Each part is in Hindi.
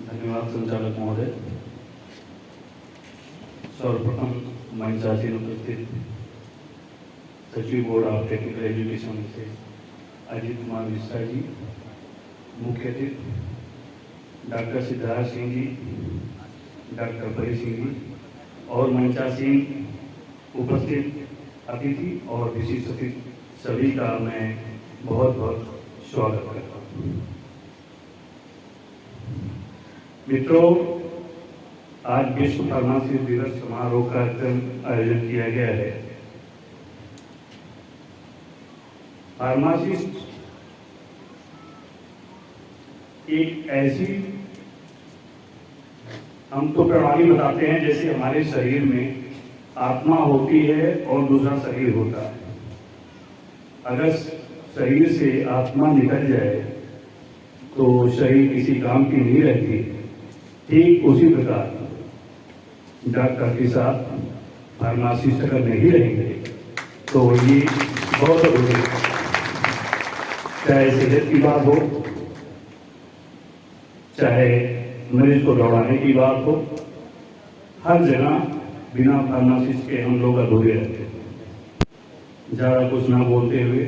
धन्यवाद संचालक महोदय। सर्वप्रथम मंचासीन उपस्थित सचिव बोर्ड ऑफ टेक्निकल एजुकेशन से अजीत कुमार मिश्रा जी, मुख्य अतिथि डॉक्टर सिद्धार्थ सिंह जी, डॉक्टर परी सिंह जी और मंचासीन उपस्थित अतिथि और विशिष्ट अतिथि सभी का मैं बहुत बहुत स्वागत करता हूँ। मित्रों, आज विश्व फार्मासिस्ट दिवस समारोह कार्यक्रम आयोजन किया गया है। फार्मासिस्ट एक ऐसी हम तो प्रणाली बताते हैं जैसे हमारे शरीर में आत्मा होती है और दूसरा शरीर होता है। अगर शरीर से आत्मा निकल जाए तो शरीर किसी काम की नहीं रहती। ठीक उसी प्रकार डॉक्टर के साथ फार्मासिस्ट अगर नहीं रहेंगे तो ये बहुत जरूरी है। चाहे सेहत की बात हो, चाहे मरीज को दौड़ाने की बात हो, हर जगह बिना फार्मासिस्ट के हम लोग अधूरे रहते हैं। ज़्यादा कुछ ना बोलते हुए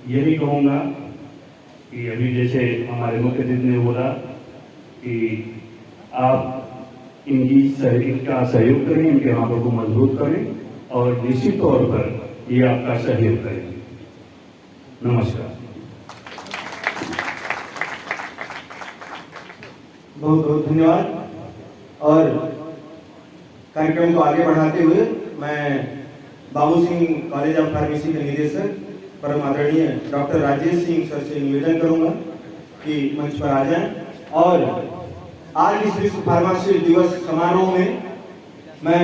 यही कहूँगा कि अभी जैसे हमारे मुख्य अतिथि ने बोला कि आप इनका सहयोग करें, इनके हाथों को मजबूत करें और निश्चित तौर पर ये आपका सहयोग करेंगे। नमस्कार। बहुत बहुत धन्यवाद। और कार्यक्रम को आगे बढ़ाते हुए मैं Babu Singh college of pharmacy के निदेशक परम आदरणीय डॉक्टर राजेश सिंह सर से निवेदन करूंगा कि मंच पर आ जाएं। और आज इस विश्व फार्मासिस्ट दिवस समारोह में मैं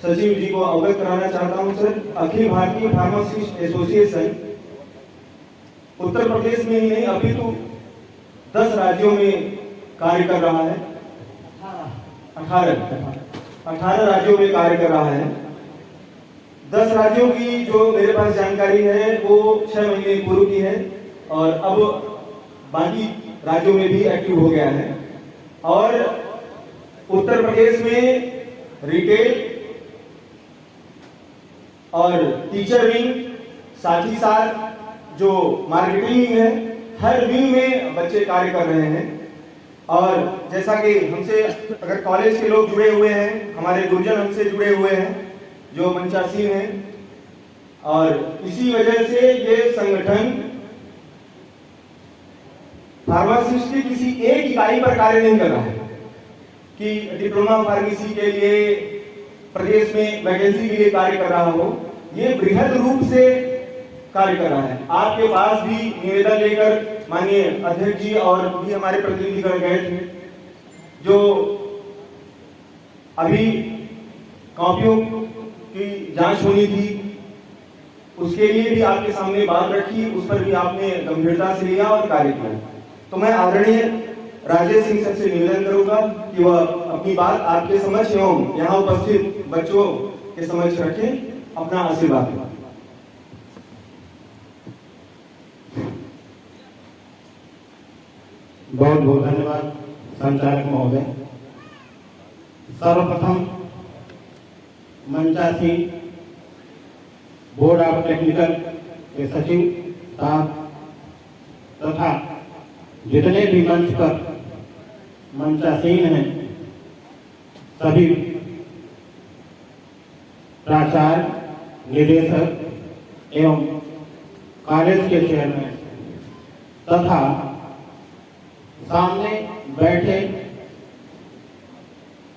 सचिव जी को अवगत कराना चाहता हूं। Sir, Akhil Bharatiya pharmacist association Uttar Pradesh में ही नहीं अपितु 10 राज्यों में कार्य कर रहा है। 18 राज्यों में कार्य कर रहा है। 10 राज्यों की जो मेरे पास जानकारी है वो 6 महीने पूर्व की है और अब बाकी राज्यों में भी एक्टिव हो गया है। और उत्तर प्रदेश में रिटेल और टीचर विंग, साथ ही साथ जो मार्केटिंग विंग है, हर विंग में बच्चे कार्य कर रहे हैं। और जैसा कि हमसे अगर कॉलेज के लोग जुड़े हुए हैं, हमारे गुरुजन हमसे जुड़े हुए हैं जो मंचासीन हैं, और इसी वजह से ये संगठन फार्मासिस्ट की किसी एक इकाई पर कार्य नहीं कर रहा है कि डिप्लोमा फार्मेसी के लिए प्रदेश में वैकेंसी के लिए कार्य कर रहा हो। ये बृहद रूप से कार्य कर रहा है। आपके पास भी निवेदन लेकर माननीय अध्यक्ष जी और भी हमारे प्रतिनिधिगण गए थे, जो अभी कॉपियों की जांच होनी थी, उसके लिए भी आपके सामने बात रखी, उस पर भी आपने गंभीरता से लिया और कार्य किया। तो मैं आदरणीय राजेश सिंह सर से निवेदन करूंगा कि वह अपनी बात आपके समक्ष एवं यहाँ उपस्थित बच्चों के समक्ष रखें, अपना आशीर्वाद दें। बहुत बहुत धन्यवाद संचालक महोदय। सर्वप्रथम मंचासी बोर्ड ऑफ टेक्निकल के सचिव साहब तथा जितने भी मंच पर मंचासीन हैं, सभी प्राचार्य, निदेशक एवं कॉलेज के चेयरमैन तथा सामने बैठे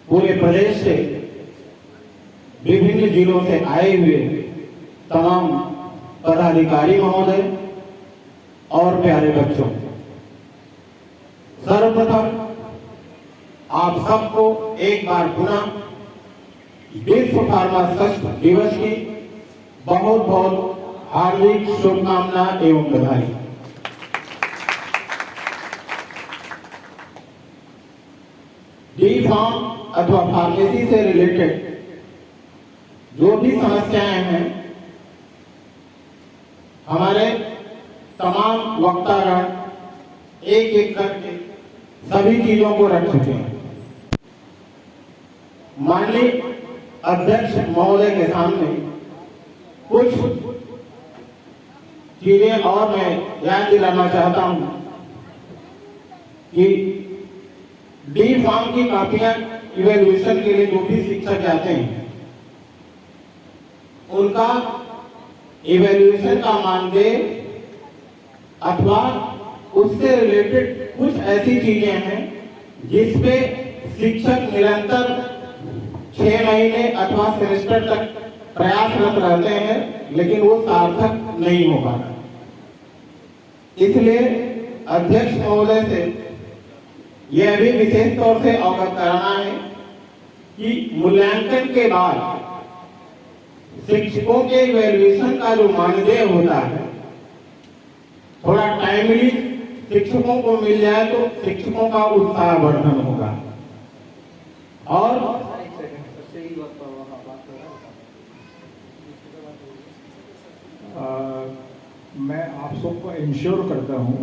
पूरे प्रदेश से विभिन्न जिलों से आए हुए तमाम पदाधिकारी महोदय और प्यारे बच्चों, सर्वप्रथम आप सबको एक बार पुनः विश्व फार्मासिस्ट दिवस की बहुत बहुत हार्दिक शुभकामना एवं बधाई। डी फार्म अथवा फार्मेसी से रिलेटेड जो भी समस्याएं हैं, हमारे तमाम वक्तागण एक एक करके सभी चीजों को रख चुके हैं। माननीय अध्यक्ष महोदय के सामने कुछ चीजें और मैं याद दिलाना चाहता हूं कि डी फार्म की कापियां इवेल्युएशन के लिए जो भी शिक्षक जाते हैं उनका इवेल्युएशन का मानदेय अथवा उससे रिलेटेड कुछ ऐसी चीजें हैं जिसपे शिक्षक निरंतर 6 महीने अथवा सेमेस्टर तक प्रयासरत रहते हैं, लेकिन वो सार्थक नहीं हो पाता। इसलिए अध्यक्ष महोदय से यह भी विशेष तौर से अवगत कराना है कि मूल्यांकन के बाद शिक्षकों के इवैल्यूएशन का जो मानदेय होता है थोड़ा टाइमली शिक्षकों को मिल जाए तो शिक्षकों का उत्साहवर्धन होगा। और मैं आप सबको इंश्योर करता हूँ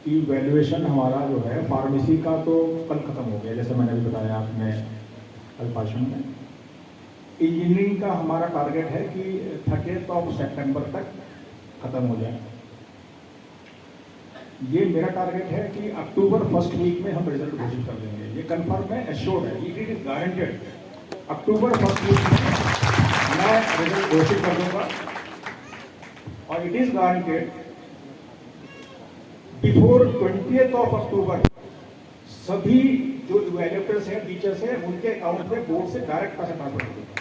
कि वैल्यूएशन हमारा जो है फार्मेसी का तो कल ख़त्म हो गया, जैसे मैंने अभी बताया आपने कल भाषण में। इंजीनियरिंग का हमारा टारगेट है कि 30 सितंबर तक ख़त्म हो जाए। ये मेरा टारगेट है कि अक्टूबर फर्स्ट वीक में हम रिजल्ट घोषित कर देंगे। ये कंफर्म है, एश्योर्ड है, it is guaranteed. October first week में मैं रिजल्ट घोषित कर दूंगा और it is guaranteed before 20th October सभी जो इवैल्यूएटर्स हैं, टीचर्स हैं, उनके अकाउंट में बोर्ड से डायरेक्ट पैसा ट्रांसफर कर देंगे।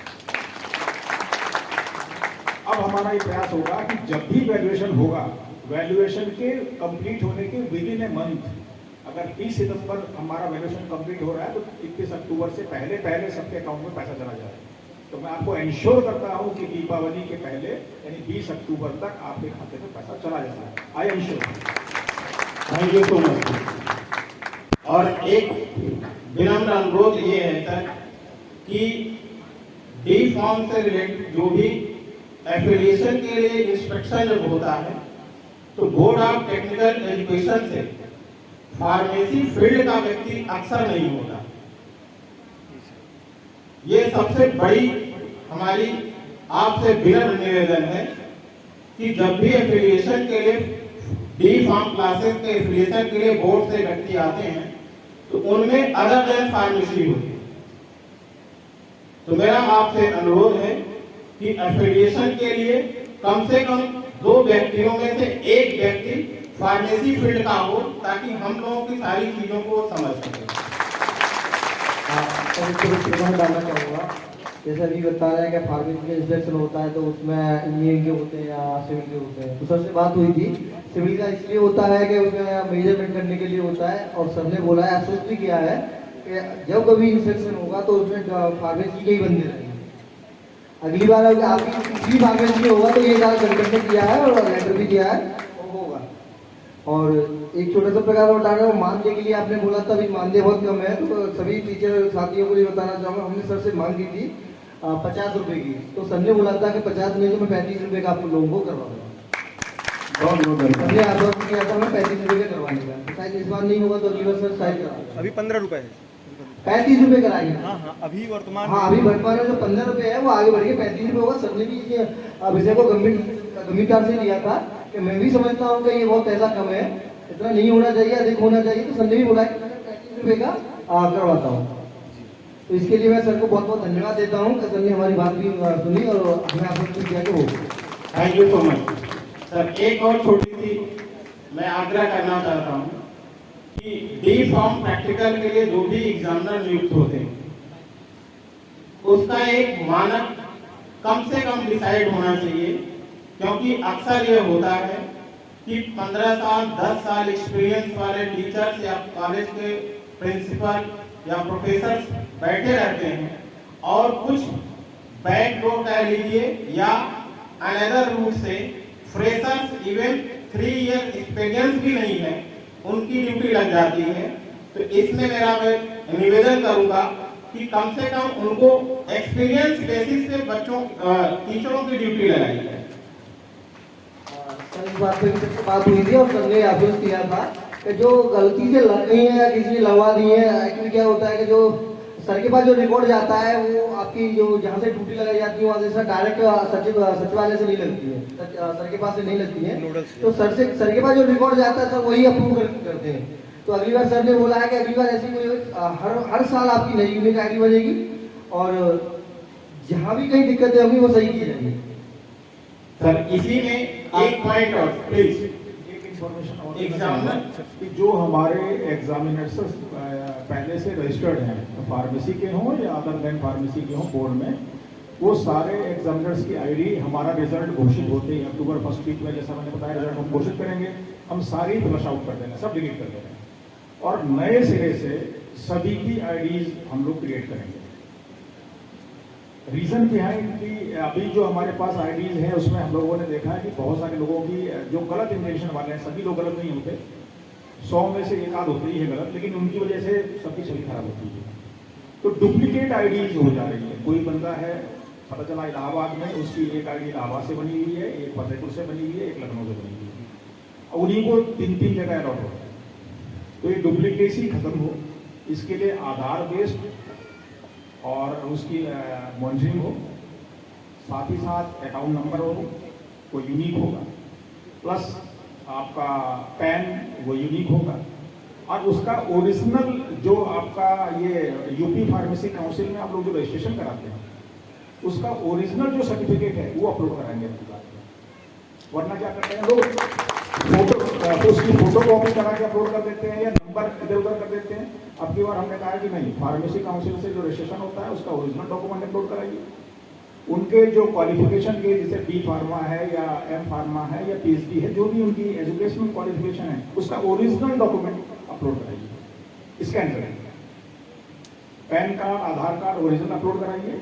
अब हमारा ये प्रयास होगा कि जब भी वैल्यूएशन होगा, वैल्यूएशन के कंप्लीट होने के विद इन ए मंथ, अगर 30 सितंबर हमारा वैल्यूएशन कंप्लीट हो रहा है तो 31 अक्टूबर से पहले पहले सबके अकाउंट में पैसा चला जाए। तो मैं आपको इंश्योर करता हूं कि दीपावली के पहले यानी 20 अक्टूबर तक आपके खाते में पैसा चला जाता है। I ensure. Thank you so much. और एक विनम्र अनुरोध ये है सर कि डी फॉर्म से रिलेटेड जो भी एफिलिएशन के लिए इंस्ट्रक्शन जब होता है तो बोर्ड ऑफ टेक्निकल एजुकेशन से फार्मेसी फील्ड का व्यक्ति अक्सर नहीं होता। ये सबसे बड़ी हमारी आपसे विनम्र निवेदन है कि जब भी एफिलिएशन के लिए डी फार्म क्लासेस के एफिलिएशन के लिए बोर्ड से व्यक्ति आते हैं तो उनमें अदर देन फार्मेसी होती है। तो मेरा आपसे अनुरोध है कि एफिलिएशन के लिए कम से कम 2 व्यक्तियों में से एक व्यक्ति फार्मेसी फील्ड का हो ताकि हम लोगों की सारी चीजों को समझ सकें। डालना चाहूँगा, जैसे अभी बता रहे हैं कि फार्मेसी का इंस्पेक्शन होता है तो उसमें इंजीनियरिंग के होते हैं या सिविल के होते हैं। तो सर से बात हुई थी, सिविल का इसलिए होता है कि उसमें मेजरमेंट करने के लिए होता है और सर ने बोला है, आश्वस्त भी किया है कि जब कभी इंस्पेक्शन होगा तो उसमें फार्मेसी के ही बंदे रहेंगे। अगली बार अगर आपकी फार्मेसी में होगा तो ये कंटेक्ट किया है और लेटर भी दिया है वो होगा। और एक छोटा सा प्रकार बता रहा हूँ, मानदेय के लिए आपने बोला था अभी मानदेय बहुत कम है, तो सभी टीचर साथियों को ये बताना चाहूँगा, हमने सर से मांग की थी 50 रुपए की, तो सर ने बोला था कि 50 नहीं तो मैं 35 रुपए का आप लोगों को करवा दूंगा। बहुत बहुत धन्यवाद। हमने आश्वासन किया था मैं 35 रुपए का करवाने का, तो शायद इस बार नहीं होगा तो अगली बार सर शायद करा। अभी 15 रुपए है, 35 रुपए कराएंगे। हाँ अभी वर्तमान अभी वर्तमान में जो 15 रुपए है वो आगे बढ़ के 35 रुपए होगा। सर ने भी इस विषय को गंभीरता से लिया था कि मैं भी समझता हूँ कि ये बहुत पैसा कम है, इतना नहीं होना चाहिए, अधिक होना चाहिए। तो सर ने भी बोला कि 35 रुपए का करवाता हूँ। तो इसके लिए मैं सर को बहुत बहुत धन्यवाद देता हूँ कि सर ने हमारी बात भी सुनी और हमें आश्वस्त किया कि हो। Thank you so much sir. एक और छोटी सी मैं आग्रह करना चाहता हूँ कि डी फॉर्म प्रैक्टिकल के लिए जो भी एग्जामिनर नियुक्त होते हैं उसका एक मानक कम से कम डिसाइड होना चाहिए, क्योंकि अक्सर ये होता है कि 15 साल 10 साल एक्सपीरियंस वाले टीचर्स या कॉलेज के प्रिंसिपल या प्रोफेसर बैठे रहते हैं और कुछ बैक डोर कह लीजिए या अनदर रूट से फ्रेशर्स इवन 3 ईयर एक्सपीरियंस भी नहीं है, उनकी ड्यूटी लग जाती है। तो इसमें मेरा मैं निवेदन करूंगा कि कम से कम उनको एक्सपीरियंस बेसिस पे बच्चों टीचरों की ड्यूटी लगाई जाए। सर इस बात पे भी बात हुई थी और सर ने आश्वस्त किया था कि जो गलती से लग गई है या किसी ने लगवा दी है, एक्चुअली क्या होता है कि जो सर के पास जो रिकॉर्ड जाता है वो आपकी जो जहाँ से ड्यूटी लगाई जाती है वहाँ से डायरेक्ट सचिवालय से नहीं लगती है, सर के पास से नहीं लगती है। तो सर के पास जो रिकॉर्ड जाता है सर वही अप्रूव करते हैं। तो अगली बार सर ने बोला है कि अगली बार ऐसी कोई हर साल आपकी नई यूनिक आईडी बनेगी और जहाँ भी कहीं दिक्कतें होंगी वो सही की जाएगी। सर इसी में एक पॉइंट और प्लीज एक इंफॉर्मेशन और एग्जामिनर कि जो हमारे एग्जामिनर्स पहले से रजिस्टर्ड हैं, फार्मेसी के हों या अदर देन फार्मेसी के हों बोर्ड में, वो सारे एग्जामिनर्स की आईडी हमारा रिजल्ट घोषित होते ही अक्टूबर फर्स्ट वीक में, जैसा मैंने बताया, रिजल्ट हम घोषित करेंगे, हम सारी फ्लश आउट कर देंगे, सब डिलीट कर देंगे और नए सिरे से सभी की आईडीज हम लोग क्रिएट करेंगे। रीजन बिहाइंड कि अभी जो हमारे पास आईडीज हैं उसमें हम लोगों ने देखा है कि बहुत सारे लोगों की जो गलत इंटेंशन वाले हैं, सभी लोग गलत नहीं होते, 100 में से एक आध होती है गलत, लेकिन उनकी वजह से सबकी छवि खराब होती है। तो डुप्लीकेट आईडीज हो जा रही है। कोई बंदा है, पता चला इलाहाबाद में, उसकी एक आईडी इलाहाबाद से बनी हुई है, एक फतेहपुर से बनी हुई है, एक लखनऊ से बनी हुई है, उन्हीं को 3-3 जगह अलॉट होता है। तो ये डुप्लीकेसी खत्म हो, इसके लिए आधार बेस्ड और उसकी मॉनिटरिंग हो, साथ ही साथ अकाउंट नंबर हो वो यूनिक होगा, प्लस आपका पैन वो यूनिक होगा और उसका ओरिजिनल जो आपका ये यूपी फार्मेसी काउंसिल में आप लोग जो रजिस्ट्रेशन कराते हैं उसका ओरिजिनल जो सर्टिफिकेट है वो अपलोड कराएंगे आपकी बात में। वरना क्या करते हैं लोग, तो उसकी फोटो कॉपी करा के अपलोड कर देते हैं या नंबर इधर उधर कर देते हैं। अब की बार हमने कहा कि नहीं, फार्मेसी काउंसिल से जो रजिस्ट्रेशन होता है उसका ओरिजिनल डॉक्यूमेंट अपलोड कराइए। उनके जो क्वालिफिकेशन के, जैसे बी फार्मा है या एम फार्मा है या पीएचडी है, जो भी उनकी एजुकेशनल क्वालिफिकेशन है उसका ओरिजिनल डॉक्यूमेंट अपलोड कराइए, स्कैन कराइए। पैन कार्ड, आधार कार्ड ओरिजिनल अपलोड कराइए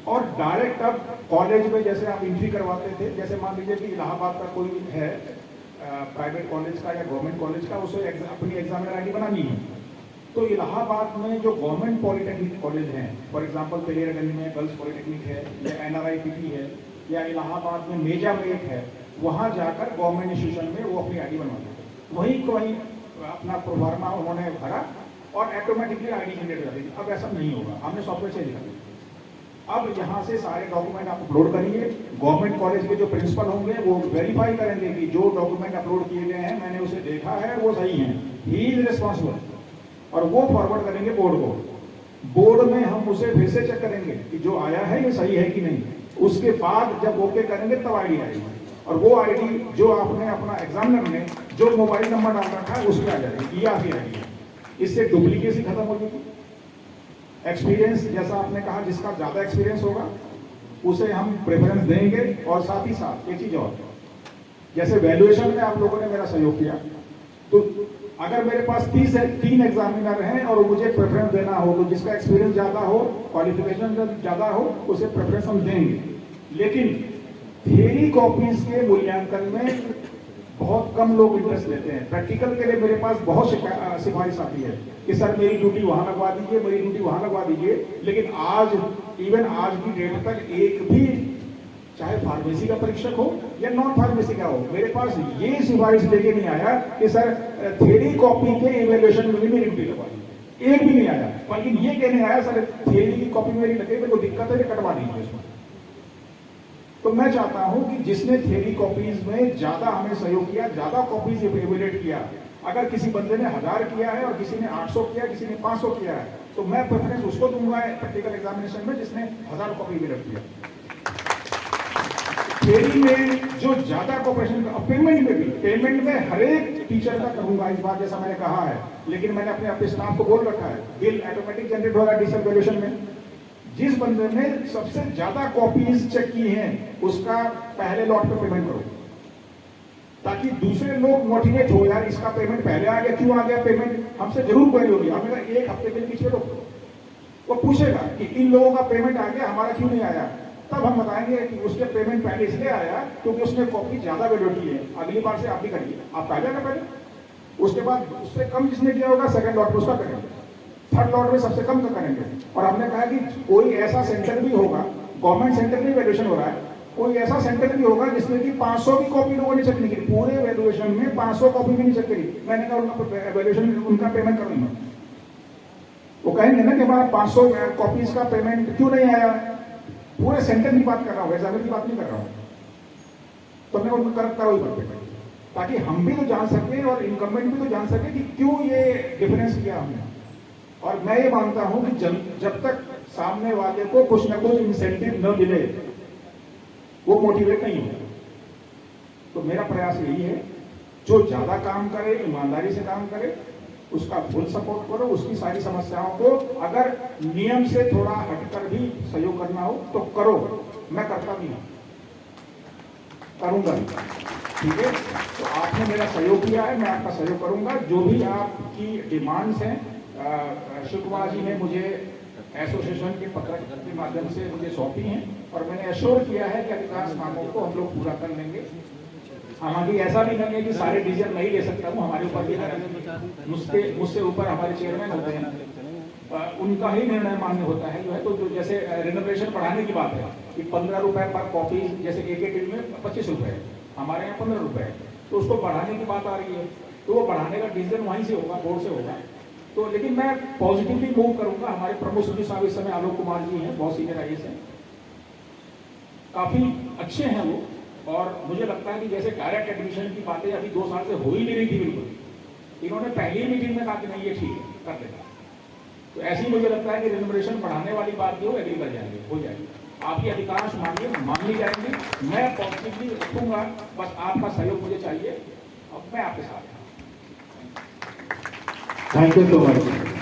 और डायरेक्ट अब कॉलेज में जैसे आप एंट्री करवाते थे, जैसे मान लीजिए कि इलाहाबाद का कोई है प्राइवेट कॉलेज का या गवर्नमेंट कॉलेज का, उसे अपनी एग्जामिनर आईडी बनानी है, तो इलाहाबाद में जो गवर्नमेंट पॉलिटेक्निक कॉलेज हैं, फॉर एग्जांपल पेरियागंज में गर्ल्स पॉलिटेक्निक है या एनआरआईपीटी है या इलाहाबाद में मेजा में एक है, वहां जाकर गवर्नमेंट इंस्टीट्यूशन में वो अपनी आईडी बनवा देते, वहीं को वहीं अपना प्रोफार्मा उन्होंने भरा और ऑटोमेटिकली आईडी जनरेट कर दी। अब ऐसा नहीं होगा, हमने सॉफ्टवेयर चेंज कर दिया। अब यहाँ से सारे डॉक्यूमेंट आप अपलोड करिए, गवर्नमेंट कॉलेज के जो प्रिंसिपल होंगे वो वेरीफाई करेंगे कि जो डॉक्यूमेंट अपलोड किए गए हैं मैंने उसे देखा है, वो सही है, ही इज रिस्पॉन्सिबल, और वो फॉरवर्ड करेंगे बोर्ड को। बोर्ड में हम उसे फिर से चेक करेंगे कि जो आया है ये सही है कि नहीं। उसके बाद जब ओके करेंगे तब आईडी आएगी और वो आईडी जो आपने अपना एग्जामिनर ने जो मोबाइल नंबर डाल रखा है उसमें आ जाएगी, ये आपकी आईडी है। इससे डुप्लीकेसी खत्म हो जाएगी। एक्सपीरियंस, जैसा आपने कहा, जिसका ज्यादा एक्सपीरियंस होगा उसे हम प्रेफरेंस देंगे। और साथ ही साथ एक चीज और, जैसे वैल्यूएशन में आप लोगों ने मेरा सहयोग किया, तो अगर मेरे पास 3 एग्जामिनर हैं और मुझे प्रेफरेंस देना हो, तो जिसका एक्सपीरियंस ज्यादा हो, क्वालिफिकेशन ज्यादा हो, उसे प्रेफरेंस हम देंगे। लेकिन थियरी कॉपीज के मूल्यांकन में बहुत कम लोग इंटरेस्ट लेते हैं। प्रैक्टिकल के लिए मेरे पास बहुत सिफारिश आती है कि सर मेरी ड्यूटी वहां लगवा दीजिए, मेरी ड्यूटी वहां लगवा दीजिए, लेकिन आज की डेट तक एक भी, चाहे फार्मेसी का परीक्षक हो या नॉन फार्मेसी का हो, मेरे पास ये सिफारिश लेके नहीं आया कि सर थियरी कॉपी के इवेल्युएशन में भी मेरी ड्यूटी लगवा दीजिए, एक भी नहीं आया। बल्कि ये कहने आया सर थियरी की कॉपी मेरी लगे, मेरे को दिक्कत है, कटवा दीजिए इसमें। तो मैं चाहता हूं कि जिसने थियरी कॉपीज में ज्यादा हमें सहयोग किया, ज्यादा कॉपीज इवेल्युएट किया, अगर किसी बंदे ने 1000 किया है और किसी ने 800 किया, किसी ने 500 किया है, तो मैं प्रेफरेंस उसको दूंगा प्रैक्टिकल एग्जामिनेशन में जिसने 1000 कॉपी इवेल्युएट किया। थियरी में जो ज्यादा कॉपरेशन, पेमेंट में भी, पेमेंट में हर एक टीचर का करूंगा इस बार, जैसा मैंने कहा है, लेकिन मैंने अपने स्टाफ को बोल रखा है, बिल ऑटोमेटिक जनरेट होगा डिजिटल वैल्यूएशन में। जिस बंदे ने सबसे ज्यादा कॉपीज चेक की हैं उसका पहले लॉट पे पेमेंट करो, ताकि दूसरे लोग मोटिवेट हो, यार इसका पेमेंट पहले आ गया, क्यों आ गया पेमेंट, हमसे जरूर क्वेरी होगी। हमने कहा 1 हफ्ते के लिए पीछे रोको, वो पूछेगा कि इन लोगों का पेमेंट आ गया, हमारा क्यों नहीं आया। तब हम बताएंगे कि उसके पेमेंट पहले इसलिए आया क्योंकि उसने कॉपी ज्यादा वैल्यू की है, अगली बार से आप भी करिए, आप आ जाएगा पहले। उसके बाद उससे कम जिसने किया होगा सेकंड लॉट में उसका करेंगे, थर्ड लॉट में सबसे कम का करेंगे। और हमने कहा कि कोई ऐसा सेंटर भी होगा, गवर्नमेंट सेंटर में वैल्यूएशन हो रहा है, कोई ऐसा सेंटर भी होगा जिसमें कि 500 की कॉपी लोगों ने चेक नहीं करी, पूरे वैल्यूएशन में 500 कॉपी भी नहीं चेक करी। मैंने कहा उनका वैल्यूएशन, उनका पेमेंट करूंगा। वो कहेंगे ना कि हमारा 500 कॉपीज का पेमेंट क्यों नहीं आया। पूरे सेंटर की बात कर रहा हूँ, एग्जामिनर की बात नहीं कर रहा हूँ। तो मैं उनको करेक्ट करो पेमेंट, ताकि हम भी तो जान सके और इनकम्बेंट भी तो जान सके कि क्यों ये डिफरेंस किया हमने। और मैं ये मानता हूं कि जब तक सामने वाले को कुछ ना कुछ इंसेंटिव न मिले वो मोटिवेट नहीं होगा। तो मेरा प्रयास यही है, जो ज्यादा काम करे, ईमानदारी से काम करे, उसका फुल सपोर्ट करो। उसकी सारी समस्याओं को अगर नियम से थोड़ा हटकर भी सहयोग करना हो तो करो। मैं करता भी हूं, करूंगा भी, ठीक है। तो आपने मेरा सहयोग किया है, मैं आपका सहयोग करूंगा। जो भी आपकी डिमांड्स हैं, शिव कुमार जी ने मुझे एसोसिएशन के पत्र के माध्यम से मुझे सौंपी हैं और मैंने एश्योर किया है कि अधिकांश मांगों को हम लोग पूरा कर लेंगे। हालांकि ऐसा भी नहीं है कि सारे डिसीजन नहीं ले सकता हूँ, हमारे ऊपर भी मुझसे ऊपर हमारे चेयरमैन होते हैं, उनका ही निर्णय मान्य होता है जो है। तो जो जैसे रिनोवेशन बढ़ाने की बात है कि 15 रुपए पर कॉपी, जैसे एक में 25 रुपए, हमारे यहाँ 15 रुपए, तो उसको बढ़ाने की बात आ रही है। तो वो बढ़ाने का डिसीजन वहीं से होगा, बोर्ड से होगा। तो लेकिन मैं पॉजिटिवली मूव करूंगा। हमारे प्रमुख सचिव साहब इस समय आलोक कुमार जी हैं, बहुत सीनियर आईएएस हैं, काफी अच्छे हैं वो। और मुझे लगता है कि जैसे डायरेक्ट एडमिशन की बातें अभी 2 साल से हो ही नहीं रही थी, बिल्कुल इन्होंने पहली मीटिंग में कहा कि नहीं ये ठीक है, कर देगा। तो ऐसी मुझे लगता है कि रिनोवेशन बढ़ाने वाली बात जो एग्री कर जाएंगे, हो जाएगी। आपकी अधिकांश मांगे मान ली जाएंगी, मैं पॉजिटिवली रखूंगा। बस आपका सहयोग मुझे चाहिए, अब मैं आपके साथ। Thank you so much.